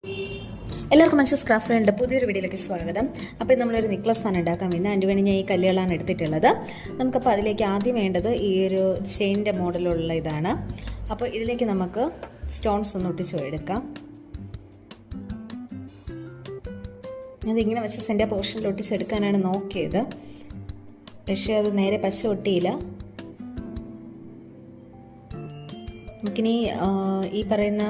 എല്ലാവർക്കും മൻഷൂസ് ക്രാഫ്റ്റിൻ്റെ പുതിയൊരു വീഡിയോയിലേക്ക് സ്വാഗതം. അപ്പോൾ നമ്മളൊരു നെക്ലസ് ആണ് ഉണ്ടാക്കാൻ വേണ്ടി അതിന് വേണ്ടി ഞാൻ ഈ കല്ലുകളാണ് എടുത്തിട്ടുള്ളത്. നമുക്കപ്പോൾ അതിലേക്ക് ആദ്യം വേണ്ടത് ഈ ഒരു ചെയിൻ്റെ മോഡലുള്ള ഇതാണ്. അപ്പോൾ ഇതിലേക്ക് നമുക്ക് സ്റ്റോൺസ് ഒന്ന് ഒട്ടിച്ചു എടുക്കാം. അതിങ്ങനെ വെച്ച് സെൻറ്റർ പോർഷനിൽ ഒട്ടിച്ചെടുക്കാനാണ് നോക്കിയത്, പക്ഷേ അത് നേരെ പച്ച ഒട്ടിയില്ല. നമുക്കിനി ഈ പറയുന്ന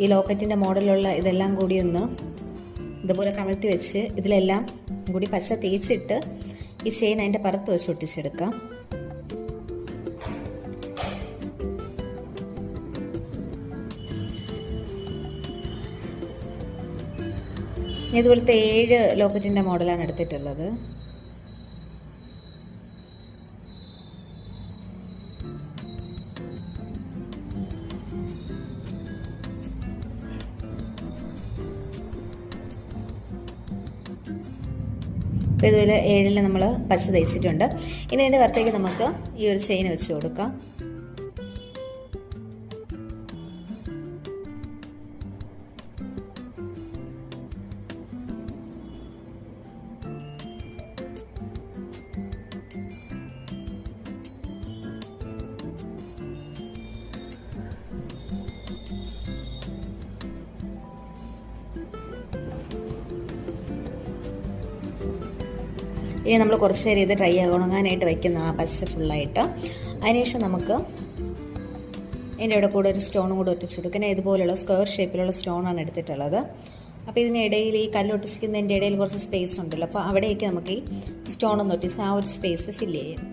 ഈ ലോക്കറ്റിൻ്റെ മോഡലുള്ള ഇതെല്ലാം കൂടി ഒന്ന് ഇതുപോലെ കമഴ്ത്തി വെച്ച് ഇതിലെല്ലാം കൂടി പച്ച തേച്ചിട്ട് ഈ ചെയിൻ അതിൻ്റെ പുറത്ത് വെച്ച് ഒട്ടിച്ചെടുക്കാം. ഇതുപോലത്തെ 7 ലോക്കറ്റിൻ്റെ മോഡലാണ് എടുത്തിട്ടുള്ളത്. അപ്പോൾ ഇതുപോലെ 7 നമ്മൾ പച്ച തേച്ചിട്ടുണ്ട്. ഇനി ഇതിൻ്റെ പുറത്തേക്ക് നമുക്ക് ഈ ഒരു ചെയിൻ വെച്ച് കൊടുക്കാം. ഇനി നമ്മൾ കുറച്ച് നേരം ഇത് ഡ്രൈ ഉണങ്ങാനായിട്ട് വയ്ക്കുന്ന ആ പച്ച ഫുള്ളായിട്ട്. അതിനുശേഷം നമുക്ക് ഇതിൻ്റെ ഇവിടെ കൂടെ ഒരു സ്റ്റോണും കൂടെ ഒട്ടിച്ചു കൊടുക്കണം. ഇതുപോലുള്ള സ്ക്വയർ ഷേപ്പിലുള്ള സ്റ്റോണാണ് എടുത്തിട്ടുള്ളത്. അപ്പോൾ ഇതിനിടയിൽ ഈ കല്ലൊട്ടിച്ചിരിക്കുന്നതിൻ്റെ ഇടയിൽ കുറച്ച് സ്പേസ് ഉണ്ടല്ലോ, അപ്പോൾ അവിടേക്ക് നമുക്ക് ഈ സ്റ്റോണൊന്ന് ഒട്ടിച്ച് ആ ഒരു സ്പേസ് ഫില്ല് ചെയ്യാം.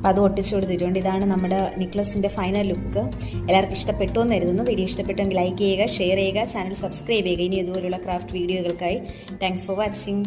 അപ്പോൾ അത് ഒട്ടിച്ചു കൊടുത്തിട്ടുണ്ട്. ഇതാണ് നമ്മുടെ നെക്ലസിൻ്റെ ഫൈനൽ ലുക്ക്. എല്ലാവർക്കും ഇഷ്ടപ്പെട്ടു എന്ന് കരുതുന്നു. വീഡിയോ ഇഷ്ടപ്പെട്ടെങ്കിൽ ലൈക്ക് ചെയ്യുക, ഷെയർ ചെയ്യുക, ചാനൽ സബ്സ്ക്രൈബ് ചെയ്യുക. ഇനി ഇതുപോലുള്ള ക്രാഫ്റ്റ് വീഡിയോകൾക്കായി താങ്ക്സ് ഫോർ വാച്ചിങ്.